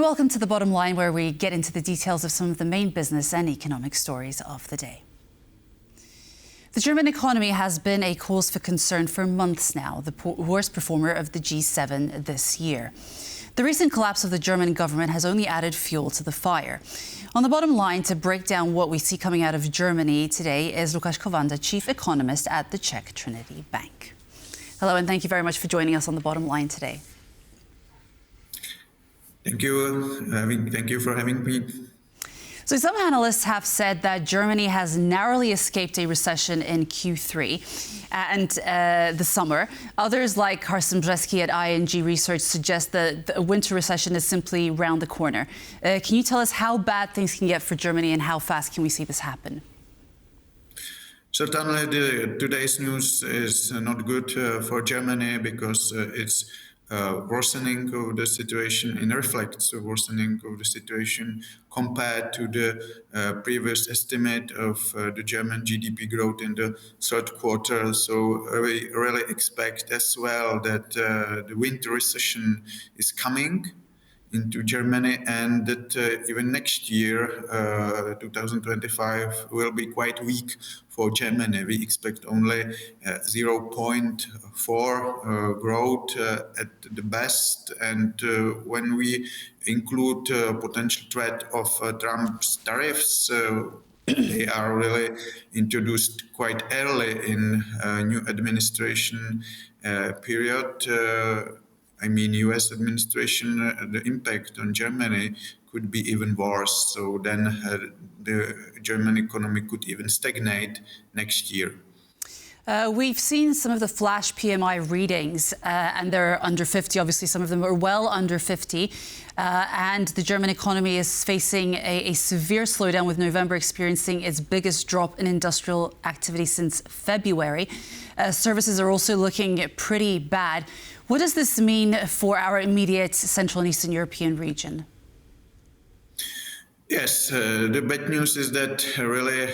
welcome to The Bottom Line, where we get into the details of some of the main business and economic stories of the day. The German economy has been a cause for concern for months now, the worst performer of the G7 this year. The recent collapse of the German government has only added fuel to the fire. On The Bottom Line, to break down what we see coming out of Germany today is Lukáš Kovanda, chief economist at the Czech Trinity Bank. Hello, and thank you very much for joining us on The Bottom Line today. Thank you for having me. So some analysts have said that Germany has narrowly escaped a recession in Q3 and the summer. Others, like Carsten Brzezki at ING Research, suggest that a winter recession is simply round the corner. Can you tell us how bad things can get for Germany and how fast can we see this happen? Certainly, today's news is not good for Germany because it's worsening of the situation and reflects a worsening of the situation compared to the previous estimate of the German GDP growth in the third quarter. So we really expect as well that the winter recession is coming into Germany, and that even next year, 2025, will be quite weak for Germany. We expect only 0.4 growth at the best, and when we include potential threat of Trump's tariffs, they are really introduced quite early in new administration period. US administration, the impact on Germany could be even worse. So then the German economy could even stagnate next year. We've seen some of the flash PMI readings, and they're under 50. Obviously, some of them are well under 50. And the German economy is facing a severe slowdown, with November experiencing its biggest drop in industrial activity since February. Services are also looking pretty bad. What does this mean for our immediate Central and Eastern European region? Yes, the bad news is that really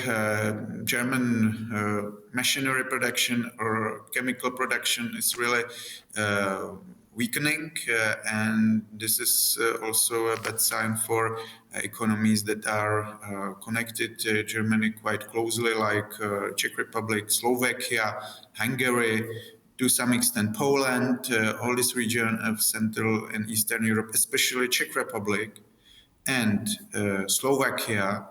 German machinery production or chemical production is really weakening, and this is also a bad sign for economies that are connected to Germany quite closely, like Czech Republic, Slovakia, Hungary, to some extent Poland, all this region of Central and Eastern Europe, especially Czech Republic and Slovakia,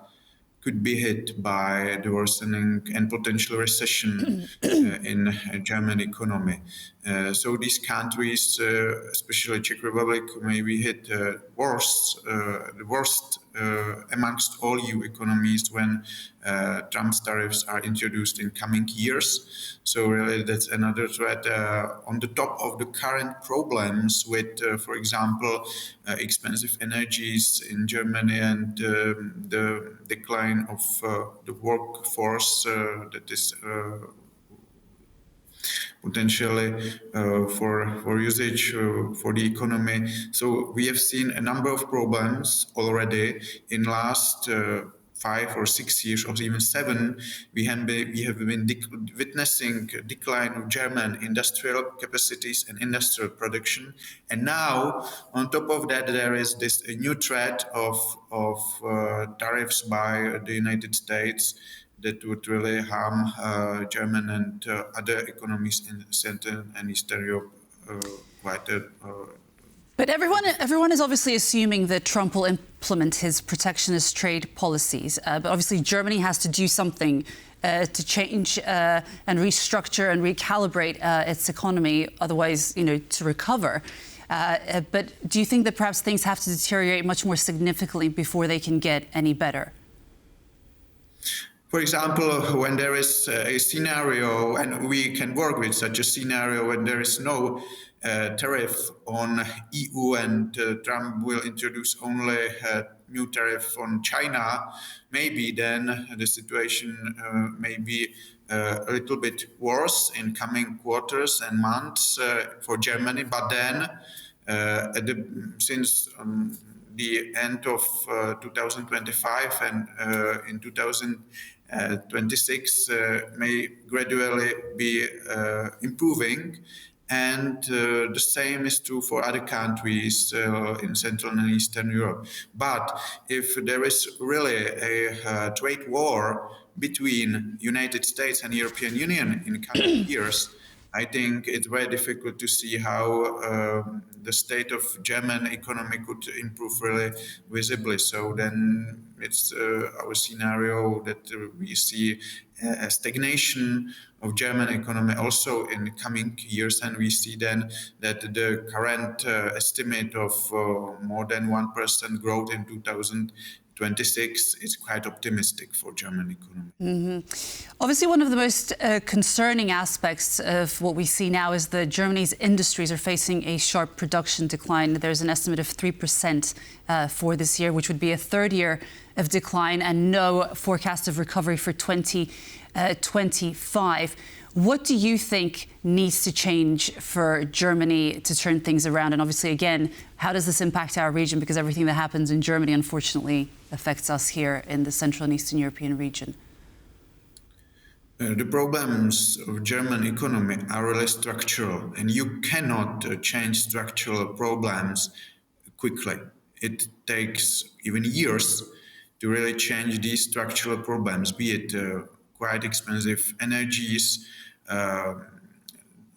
could be hit by the worsening and potential recession in German economy. So these countries, especially Czech Republic, may be hit the worst amongst all EU economies when Trump's tariffs are introduced in coming years. So really that's another threat on the top of the current problems with, for example, expensive energies in Germany and the decline of the workforce that is potentially for usage for the economy. So we have seen a number of problems already in last 5 or 6 years, or even 7. We have been witnessing a decline of German industrial capacities and industrial production. And now, on top of that, there is this new threat of tariffs by the United States that would really harm German and other economies in Central and Eastern Europe quite But everyone is obviously assuming that Trump will implement his protectionist trade policies. But obviously, Germany has to do something to change and restructure and recalibrate its economy, otherwise, to recover. But do you think that perhaps things have to deteriorate much more significantly before they can get any better? For example, when there is a scenario, and we can work with such a scenario, when there is no tariff on EU and Trump will introduce only a new tariff on China, maybe then the situation may be a little bit worse in coming quarters and months for Germany. But then, since the end of 2025 and in 2026 may gradually be improving. and the same is true for other countries in Central and Eastern Europe. But if there is really a trade war between United States and European Union in coming years, I think it's very difficult to see how the state of German economy could improve really visibly. So then it's our scenario that we see a stagnation of German economy also in the coming years, and we see then that the current estimate of more than 1% growth in 2026 is quite optimistic for German economy. Obviously, one of the most concerning aspects of what we see now is that Germany's industries are facing a sharp production decline. There's an estimate of 3% for this year, which would be a third year of decline and no forecast of recovery for 2025. What do you think needs to change for Germany to turn things around? And obviously, again, how does this impact our region? Because everything that happens in Germany, unfortunately, affects us here in the Central and Eastern European region. The problems of German economy are really structural, and you cannot change structural problems quickly. It takes even years to really change these structural problems, be it quite expensive energies,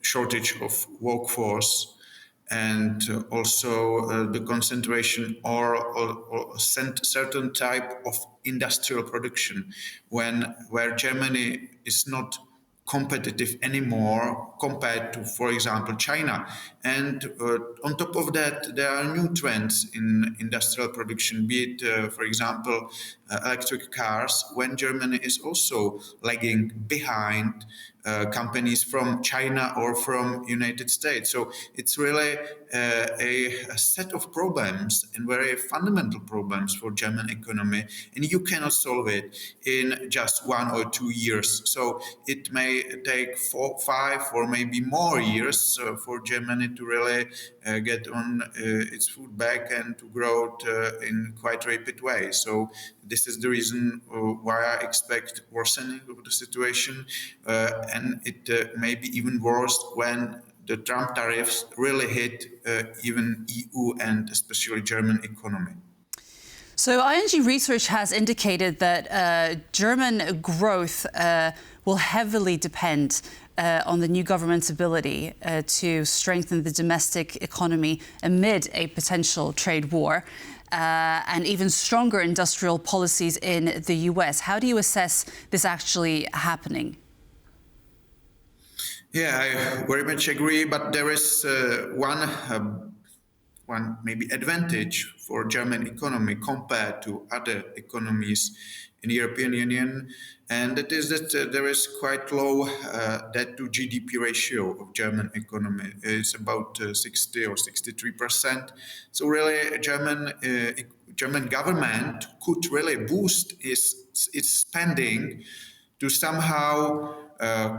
shortage of workforce, and also the concentration or certain type of industrial production where Germany is not competitive anymore compared to, for example, China. And on top of that, there are new trends in industrial production, be it, for example, electric cars, when Germany is also lagging behind companies from China or from United States. So it's really a set of problems and very fundamental problems for German economy, and you cannot solve it in just 1 or 2 years. So it may take 4, 5, or maybe more years for Germany to really get on its foot back and to grow in quite rapid way. So this is the reason why I expect worsening of the situation, and it may be even worse when the Trump tariffs really hit even EU and especially German economy. So ING Research has indicated that German growth will heavily depend on the new government's ability to strengthen the domestic economy amid a potential trade war and even stronger industrial policies in the US. How do you assess this actually happening? Yeah, I very much agree, but there is one maybe advantage for German economy compared to other economies in the European Union, and that is that there is quite low debt to GDP ratio of German economy. It's about 60 or 63%. So really, German government could really boost its spending to somehow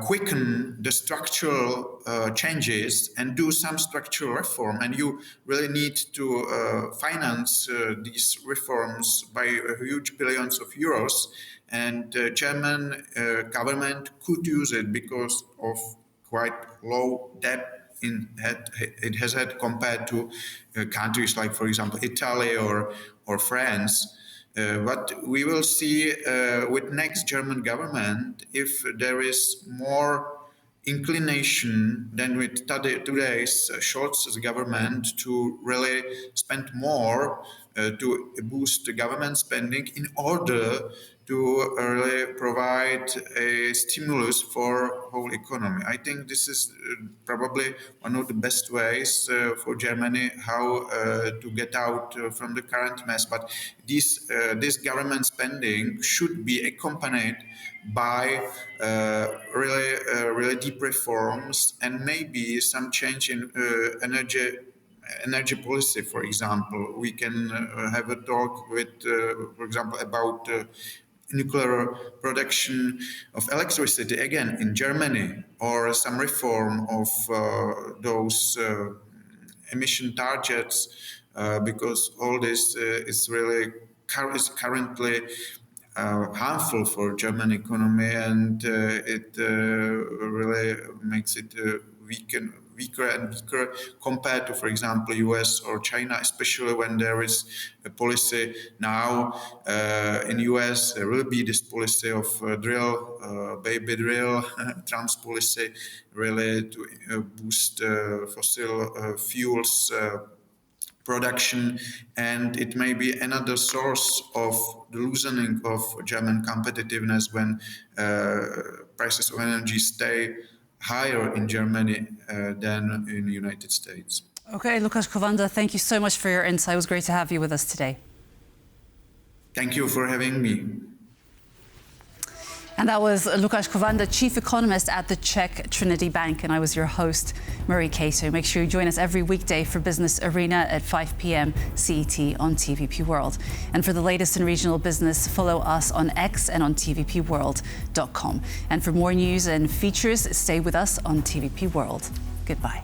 quicken the structural changes and do some structural reform. And you really need to finance these reforms by huge billions of euros. And German government could use it because of quite low debt it has had compared to countries like, for example, Italy or France. What we will see with next German government, if there is more inclination than with today's Scholz government to really spend more to boost the government spending in order to really provide a stimulus for whole economy. I think this is probably one of the best ways for Germany how to get out from the current mess. But this government spending should be accompanied by really deep reforms and maybe some change in energy policy. For example, we can have a talk with, for example, about nuclear production of electricity again in Germany, or some reform of those emission targets, because all this is currently harmful for German economy, and it really makes it weaker and weaker compared to, for example, US or China, especially when there is a policy now in US. There will be this policy of baby drill, Trump's policy, really to boost fossil fuels production, and it may be another source of the loosening of German competitiveness when prices of energy stay higher in Germany than in the United States. Okay, Lukáš Kovanda, thank you so much for your insight. It was great to have you with us today. Thank you for having me. And that was Lukáš Kovanda, Chief Economist at the Czech Trinity Bank, and I was your host, Marie Cato. Make sure you join us every weekday for Business Arena at 5 p.m. CET on TVP World. And for the latest in regional business, follow us on X and on tvpworld.com. And for more news and features, stay with us on TVP World. Goodbye.